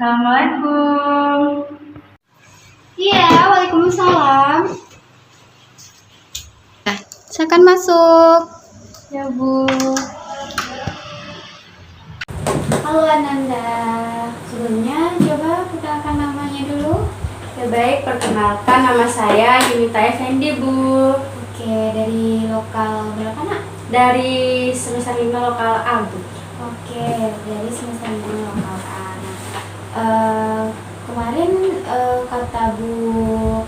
Assalamualaikum. Iya, waalaikumsalam. Silakan masuk. Ya Bu. Halo Ananda. Sebelumnya coba perkenalkan namanya dulu. Ya baik, perkenalkan nama saya Yunita Effendi Bu. Oke, dari lokal berapa nak? Dari semester 5 lokal A Bu. Oke, dari semester 5 lokal A. Kemarin kata Bu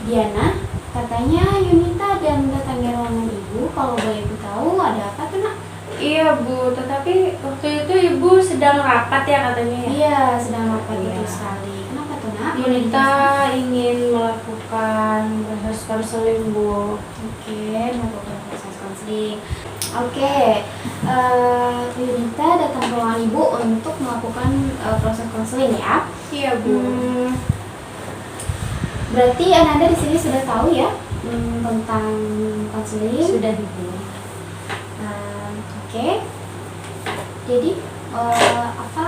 Diana, katanya Yunita ada mendatangi ruangan ibu. Kalau boleh ibu tahu ada apa tuh nak? Iya Bu, tetapi waktu itu Ibu sedang rapat ya katanya ya. Iya, sedang rapat Iya. itu sekali. Kenapa tuh nak? Yunita ingin melakukan proses konseling Bu. Oke, melakukan proses konseling. Oke, Yunita datang ke ruangan ibu untuk melakukan proses konseling ya. Iya Bu. Berarti Ananda di sini sudah tahu ya tentang konseling. Sudah Bu. Oke. Jadi apa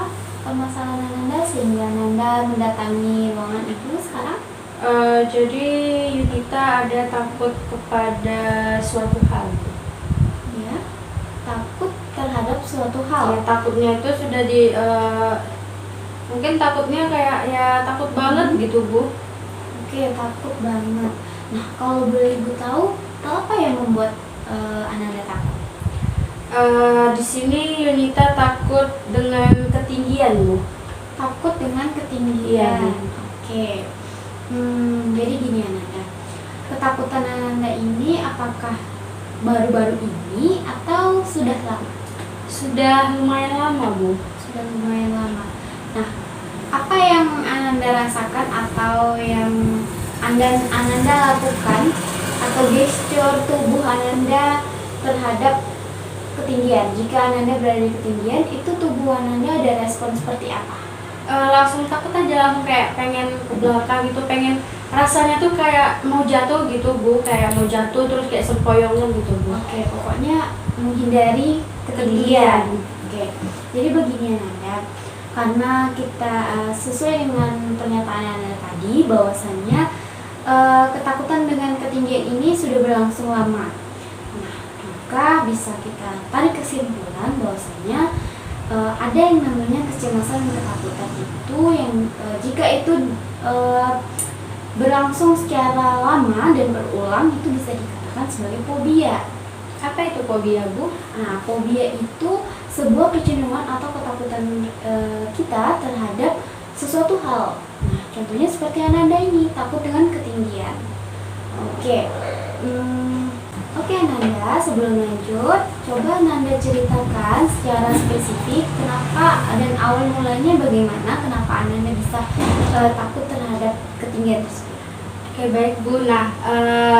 permasalahan Ananda sehingga Ananda mendatangi ruangan ibu sekarang? Jadi Yunita ada takut kepada suatu hal Bu. Ya, takut terhadap suatu hal. Ya, takutnya itu sudah mungkin takutnya kayak ya takut banget gitu Bu. Oke, takut banget. Nah, kalau boleh ibu tahu, hal apa yang membuat Ananda takut? Di sini Yunita takut dengan ketinggian Bu. Takut dengan ketinggian. Iya. Oke. Jadi gini Ananda, ketakutan Ananda ini apakah baru-baru ini atau sudah lama? Sudah lumayan lama Bu. Sudah lumayan lama. Nah, apa yang Ananda rasakan atau yang Ananda lakukan atau gestur tubuh Ananda terhadap ketinggian? Jika Ananda berada di ketinggian, itu tubuh Ananda ada respon seperti apa? Langsung takut aja, langsung kayak pengen ke belakang gitu, pengen rasanya tuh kayak mau jatuh gitu Bu, kayak mau jatuh terus kayak sempoyongan gitu Bu. Oke, pokoknya menghindari ketinggian. Oke, jadi begini Ananda, karena kita sesuai dengan pernyataan Ananda tadi bahwasannya ketakutan dengan ketinggian ini sudah berlangsung lama. Nah, maka bisa kita tarik kesimpulan bahwasanya ada yang namanya kecemasan dan ketakutan itu yang jika itu berlangsung secara lama dan berulang itu bisa dikatakan sebagai fobia. Apa itu fobia Bu? Nah, fobia itu sebuah kecenderungan atau ketakutan kita terhadap sesuatu hal. Nah, contohnya seperti Ananda ini, takut dengan ketinggian. Oke. Oke Ananda, sebelum lanjut, coba Ananda ceritakan secara spesifik kenapa dan awal mulanya bagaimana, kenapa Ananda bisa takut terhadap ketinggian tersebut. Oke baik Bu. Nah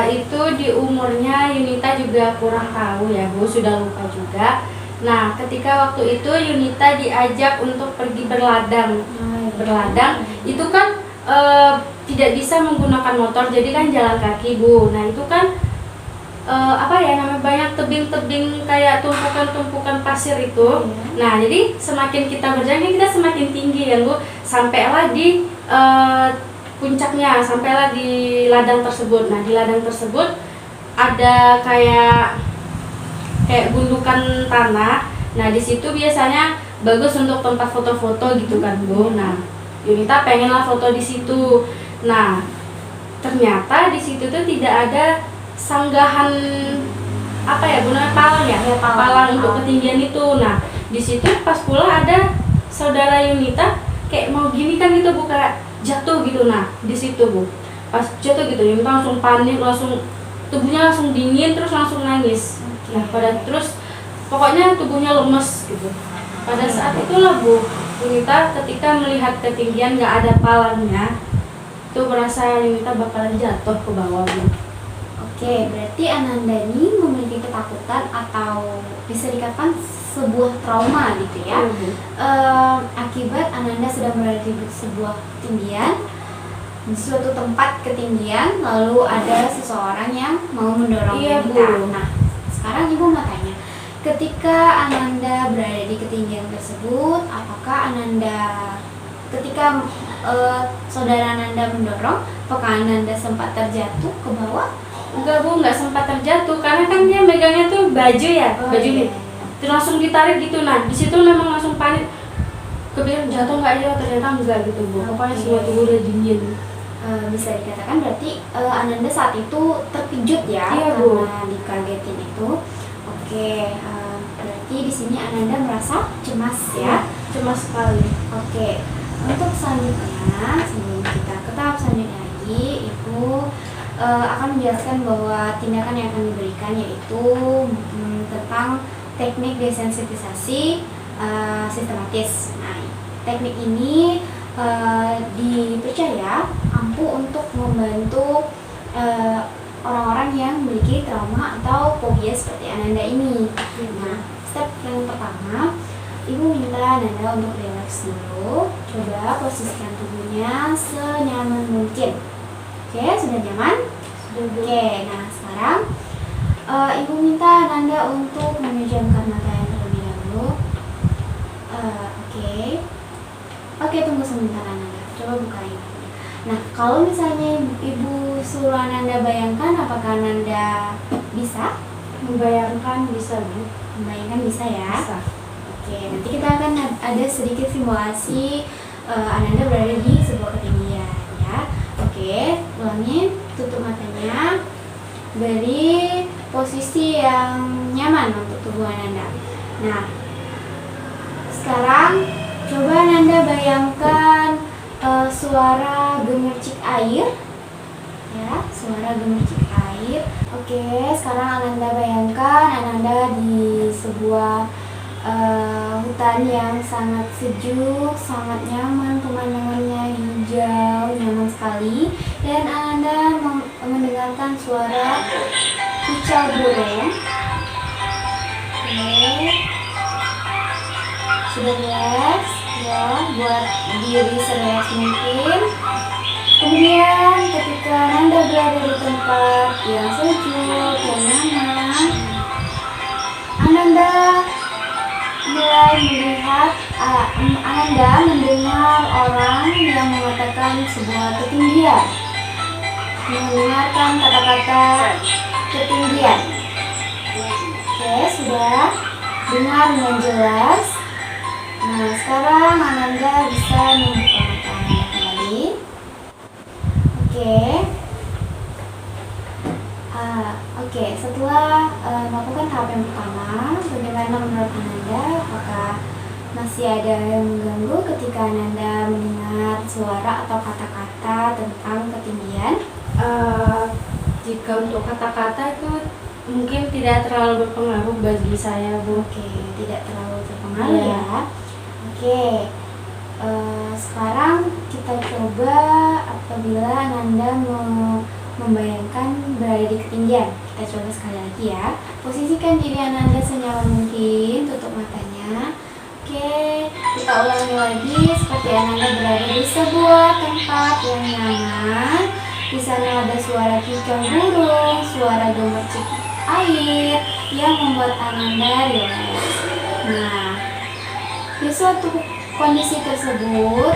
itu di umurnya Yunita juga kurang tahu ya Bu, sudah lupa juga. Nah ketika waktu itu Yunita diajak untuk pergi berladang. Berladang itu kan tidak bisa menggunakan motor, jadi kan jalan kaki Bu. Nah itu kan apa ya namanya, banyak tebing-tebing kayak tumpukan-tumpukan pasir itu. Nah jadi semakin kita berjalan kita semakin tinggi ya Bu, sampailah di puncaknya, sampailah di ladang tersebut. Nah di ladang tersebut ada kayak gundukan tanah. Nah di situ biasanya bagus untuk tempat foto-foto gitu kan Bu. Nah Yunita pengenlah foto di situ. Nah ternyata di situ tuh tidak ada sanggahan apa ya Bu, namanya palang ya, palang untuk ketinggian itu. Nah di situ pas pula ada saudara Yunita kayak mau gini kan gitu Bu, kayak jatuh gitu. Nah di situ Bu pas jatuh gitu Yunita langsung panik, langsung tubuhnya langsung dingin, terus langsung nangis. Nah terus pokoknya tubuhnya lemes gitu. Pada saat itulah Bu Yunita ketika melihat ketinggian nggak ada palangnya, itu merasa Yunita bakalan jatuh ke bawah Bu. Oke, berarti Ananda ini memiliki ketakutan atau bisa dikatakan sebuah trauma gitu ya. Akibat Ananda sedang berada di sebuah ketinggian, di suatu tempat ketinggian, lalu ada seseorang yang mau mendorong Ananda. Nah, sekarang Ibu mau tanya, ketika Ananda berada di ketinggian tersebut, apakah Ananda ketika saudara Ananda mendorong, apakah Ananda sempat terjatuh ke bawah? Enggak Bu, nggak sempat terjatuh karena kan dia megangnya tuh baju ya, Oh, baju iya, nih. Terus langsung ditarik gitu, nah di situ memang langsung panik. Kepikiran jatuh nggak ya, ternyata enggak gitu Bu. Pokoknya Oke. semua tubuh udah dingin. Bisa dikatakan berarti Ananda saat itu terkejut ya, Iya, Bu. karena dikagetin itu. Oke, berarti di sini Ananda merasa cemas ya. Cemas sekali. Oke, untuk selanjutnya sebelum kita ke tahap selanjutnya lagi, Ibu akan menjelaskan bahwa tindakan yang akan diberikan yaitu tentang teknik desensitisasi sistematis. Nah, teknik ini dipercaya ampuh untuk membantu orang-orang yang memiliki trauma atau fobia seperti Ananda ini. Nah, step yang pertama, Ibu minta Ananda untuk relax dulu. Coba posisikan tubuhnya senyaman mungkin. Oke, sudah nyaman? Oke, nah sekarang Ibu minta Ananda untuk memejamkan matanya terlebih dahulu. Oke, tunggu sebentar Ananda. Coba buka ini. Nah, kalau misalnya Ibu suruh Ananda bayangkan, apakah Ananda bisa? Membayangkan bisa Bu. Membayangkan bisa ya? Bisa. Oke, nanti kita akan ada sedikit simulasi Ananda berada di sebuah ketinggian ya. Oke, ulangin, tutup matanya, beri posisi yang nyaman untuk tubuh Ananda. Nah, sekarang coba Ananda bayangkan suara gemercik air, ya, suara gemercik air. Oke, sekarang Ananda bayangkan Ananda di sebuah hutan yang sangat sejuk, sangat nyaman, pemandangannya hijau, nyaman sekali, dan Ananda mendengarkan suara kicau burung. Oke, sudah relax ya, buat diri serelax mungkin. Kemudian ketika Ananda berada di tempat yang sejuk, yang nyaman, Ananda mulai melihat, Ananda mendengar orang yang mengatakan sebuah ketinggian, mendengarkan kata-kata ketinggian. Oke, sudah dengar dengan jelas. Nah, sekarang Ananda bisa membuka mata Ananda kembali. Oke, setelah melakukan tahap yang pertama, bagaimana menurut Ananda? Apakah masih ada yang mengganggu ketika Ananda mendengar suara atau kata-kata tentang ketinggian? Jika untuk kata-kata itu mungkin tidak terlalu berpengaruh bagi saya Bu. Oke, tidak terlalu terpengaruh Iya. ya. Oke, sekarang kita coba apabila Ananda membayangkan berada di ketinggian. Kita coba sekali lagi ya. Posisikan diri Ananda senyaman mungkin, tutup matanya. Oke, kita ulangi lagi seperti Ananda berada di sebuah tempat yang nyaman. Di sana ada suara kicau burung, suara gemercik air yang membuat Ananda rileks. Nah, di suatu kondisi tersebut,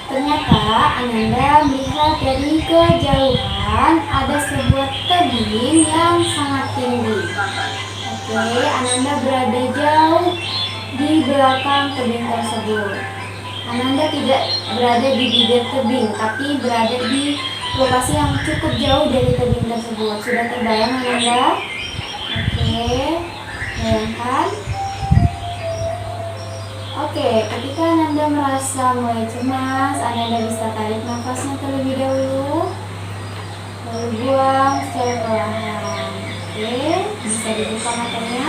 ternyata Ananda melihat dari kejauhan ada sebuah tebing yang sangat tinggi. Oke, Ananda berada jauh di belakang tebing tersebut. Ananda tidak berada di bibir tebing, tapi berada di lokasi yang cukup jauh dari tebing tersebut. Sudah terbayang Ananda? Oke, bayangkan. Oke, ketika Ananda merasa mulai cemas, Ananda bisa tarik nafasnya terlebih dahulu, lalu buang secara perlahan. Oke, bisa dibuka matanya.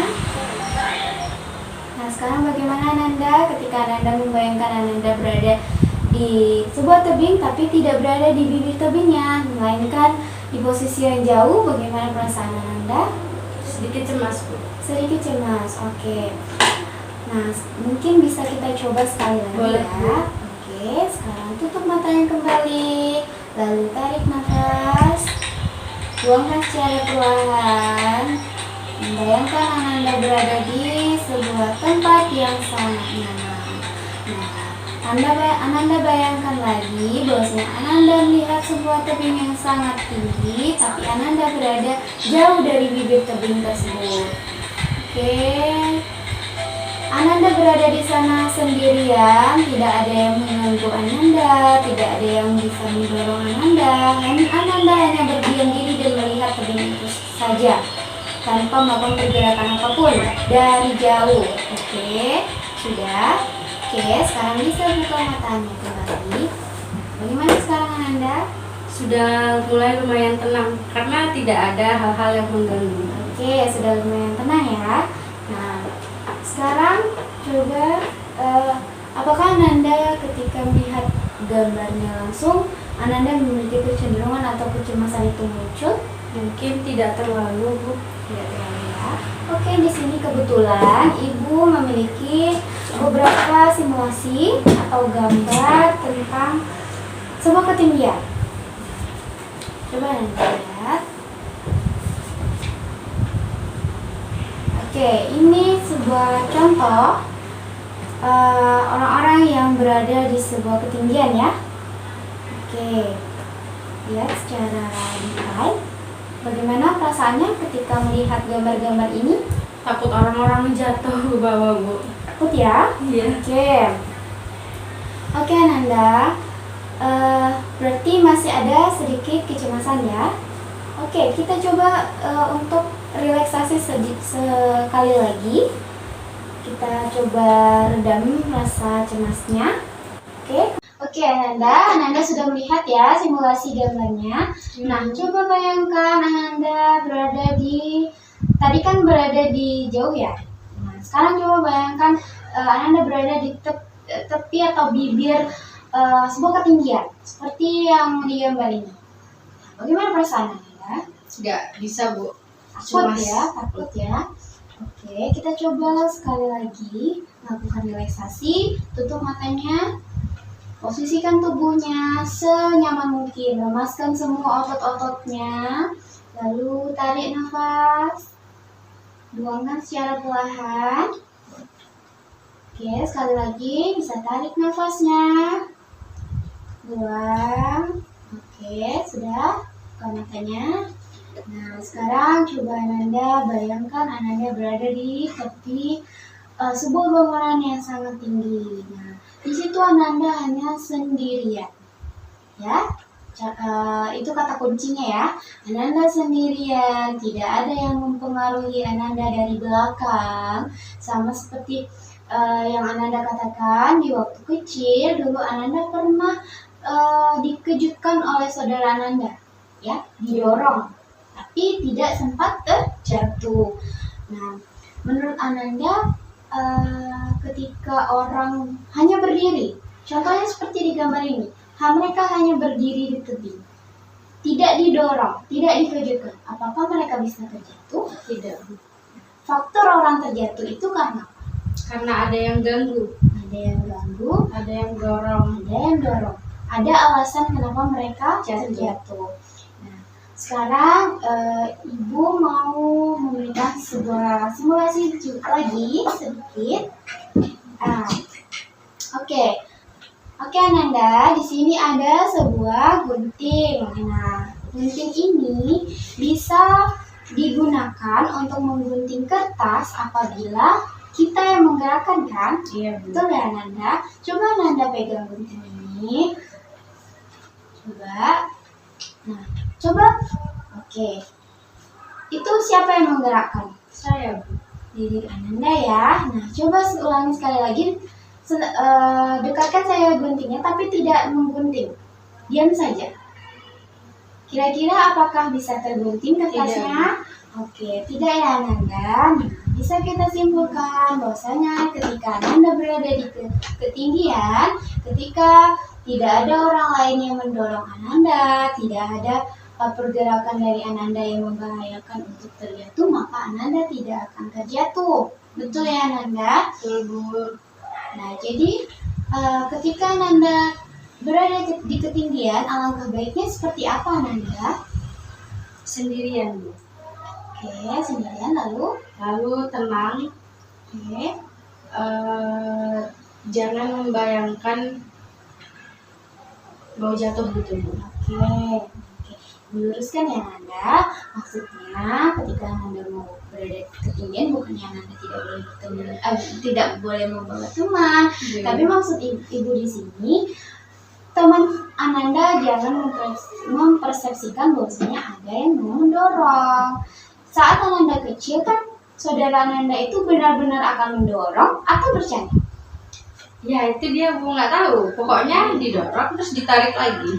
Nah, sekarang bagaimana Ananda ketika Ananda membayangkan Ananda berada di sebuah tebing tapi tidak berada di bibir tebingnya, melainkan di posisi yang jauh? Bagaimana perasaan Ananda? Sedikit cemas Bu. Sedikit cemas, oke. Nah, mungkin bisa kita coba sekali lagi. Boleh, ya. Bu. Oke, sekarang tutup matanya kembali, lalu tarik nafas, buangkan secara perlahan. Membayangkan Ananda berada di sebuah tempat yang sangat nyaman. Nah, Ananda bayangkan lagi bahwasanya Ananda melihat sebuah tebing yang sangat tinggi, tapi Ananda berada jauh dari bibir tebing tersebut. Oke. Ananda berada di sana sendirian, tidak ada yang mengganggu Ananda, tidak ada yang bisa mendorong Ananda. Ananda hanya berdiam diri dan melihat tebing itu saja, tanpa melakukan pergerakan apapun dari jauh. Oke, sudah. Oke, sekarang bisa buka matanya kembali. Bagaimana sekarang Ananda? Sudah mulai lumayan tenang karena tidak ada hal-hal yang mengganggu. Oke, sudah lumayan tenang ya. Nah, sekarang coba apakah Ananda ketika melihat gambarnya langsung Ananda memiliki kecenderungan atau kecemasan itu muncul? Mungkin tidak terlalu, Bu. Tidak terlalu ya. Oke, di sini kebetulan Ibu memiliki beberapa simulasi atau gambar tentang sebuah ketinggian. Coba Anda lihat. Oke, ini sebuah contoh orang-orang yang berada di sebuah ketinggian ya. Oke, lihat secara detail. Bagaimana perasaannya ketika melihat gambar-gambar ini? Takut orang-orang jatuh ke bawah, Bu. Takut ya? Iya. Oke Ananda, berarti masih ada sedikit kecemasan ya. Oke, kita coba untuk relaksasi sekali lagi. Kita coba redam rasa cemasnya. Oke Ananda sudah melihat ya simulasi gambarnya. Nah, coba bayangkan Ananda berada tadi kan berada di jauh ya. Nah, sekarang coba bayangkan Ananda berada di tepi atau bibir sebuah ketinggian seperti yang di gambar ini. Bagaimana perasaan Ananda? Nggak bisa, Bu. Takut ya. Oke, kita coba sekali lagi lakukan relaksasi. Tutup matanya. Posisikan tubuhnya senyaman mungkin, lemaskan semua otot-ototnya, lalu tarik nafas, buangkan secara perlahan. Oke, sekali lagi bisa tarik nafasnya, buang. Oke, sudah, buka matanya. Nah, sekarang coba Ananda bayangkan Ananda berada di tepi sebuah bangunan yang sangat tinggi. Nah, di situ Ananda hanya sendirian, ya. Itu kata kuncinya ya. Ananda sendirian, tidak ada yang mempengaruhi Ananda dari belakang, sama seperti yang Ananda katakan di waktu kecil dulu Ananda pernah dikejutkan oleh saudara Ananda, ya, didorong, tapi tidak sempat terjatuh. Nah, menurut Ananda ketika orang hanya berdiri, contohnya seperti di gambar ini, mereka hanya berdiri di tebing, tidak didorong, tidak dikejutkan, apakah mereka bisa terjatuh? Tidak. Faktor orang terjatuh itu karena apa? Karena ada yang ganggu. Ada yang ganggu, Ada yang dorong. ada alasan kenapa mereka terjatuh. Nah, sekarang Ibu mau memberikan sebuah simulasi lagi sedikit. Oke Ananda, di sini ada sebuah gunting. Nah, gunting ini bisa digunakan untuk menggunting kertas apabila kita yang menggerakkan kan? Iya, Bu. Betul ya Ananda? Coba Ananda pegang gunting ini. Coba. Nah, coba. Oke. Itu siapa yang menggerakkan? Saya, Bu. Diri Ananda ya. Nah, coba ulangi sekali lagi. Dekatkan saya guntingnya tapi tidak menggunting. Diam saja. Kira-kira apakah bisa tergunting kertasnya? Oke, tidak ya Ananda. Nah, bisa kita simpulkan bahwasanya ketika Ananda berada di ketinggian, ketika tidak ada orang lain yang mendorong Ananda, tidak ada pergerakan dari Ananda yang membahayakan untuk terjatuh, maka Ananda tidak akan terjatuh. Betul ya Ananda? Betul, Bu. Nah, jadi ketika Ananda berada di ketinggian, alangkah baiknya seperti apa Ananda? Sendirian, Bu. Oke, sendirian lalu Lalu tenang. oke. jangan membayangkan mau jatuh gitu Bu. Oke. Meluruskan ya Nanda, maksudnya ketika Nanda mau berada di ketinggian bukannya Nanda tidak boleh bertemu, tidak boleh membawa teman, tapi maksud ibu di sini teman Ananda jangan mempersepsikan bahwasanya ada yang mau mendorong. Saat Ananda kecil kan saudara Ananda itu benar-benar akan mendorong atau bercanda? Ya itu dia Bu, nggak tahu. Pokoknya didorong terus ditarik lagi.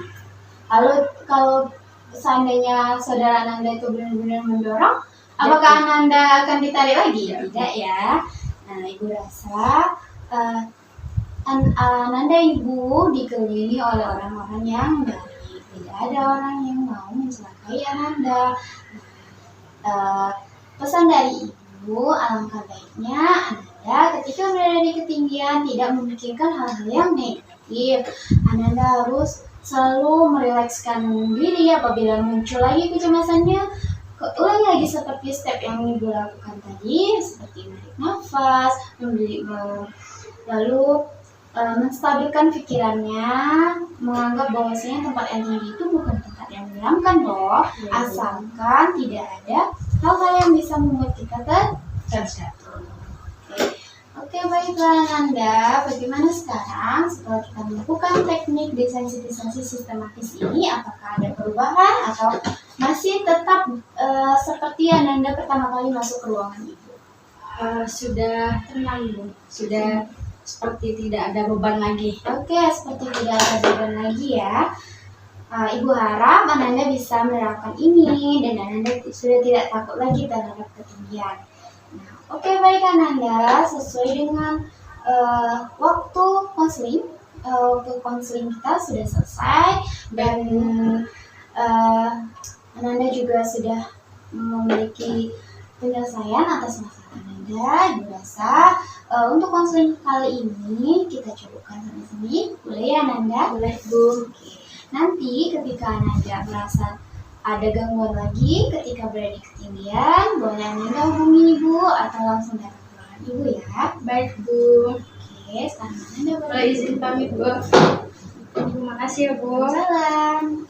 Kalau seandainya saudara Ananda itu benar-benar mendorong, apakah Ananda akan ditarik lagi? Tidak ya. Nah, ibu rasa Ananda ibu dikelilingi oleh orang-orang yang baik. Tidak ada orang yang mau mencelakai Ananda. Pesan dari ibu, alangkah baiknya Ananda ketika berada di ketinggian tidak memikirkan hal-hal yang negatif. Ananda harus selalu merilekskan diri apabila muncul lagi kecemasannya. Ulangi lagi seperti step yang ibu lakukan tadi, seperti menarik nafas, lalu menstabilkan pikirannya, menganggap bahwasanya tempat yang tinggi itu bukan tempat yang menyeramkan loh, asalkan tidak ada hal-hal yang bisa membuat kita terjatuh. Oke, baiklah Nanda, bagaimana sekarang setelah kita melakukan teknik desensitisasi sistematis ini, apakah ada perubahan atau masih tetap seperti Nanda pertama kali masuk ke ruangan itu? Sudah tenang Bu, sudah seperti tidak ada beban lagi. Oke, seperti tidak ada beban lagi ya. Ibu harap Ananda bisa menerapkan ini dan Ananda sudah tidak takut lagi terhadap ketinggian. Oke, baik Ananda, sesuai dengan waktu konseling kita sudah selesai dan Ananda juga sudah memiliki penyelesaian atas masalah Ananda. Ibu rasa untuk konseling kali ini kita cukupkan sampai sini. Boleh ya Ananda? Boleh Bu. Oke. Nanti ketika Ananda merasa ada gangguan lagi ketika berada di ketinggian, boleh Ananda hubungi ibu atau langsung datang ke ruangan ibu ya. Baik Bu. Oke, sekarang Ananda Boleh izin pamit Bu. Terima kasih ya Bu. Salam.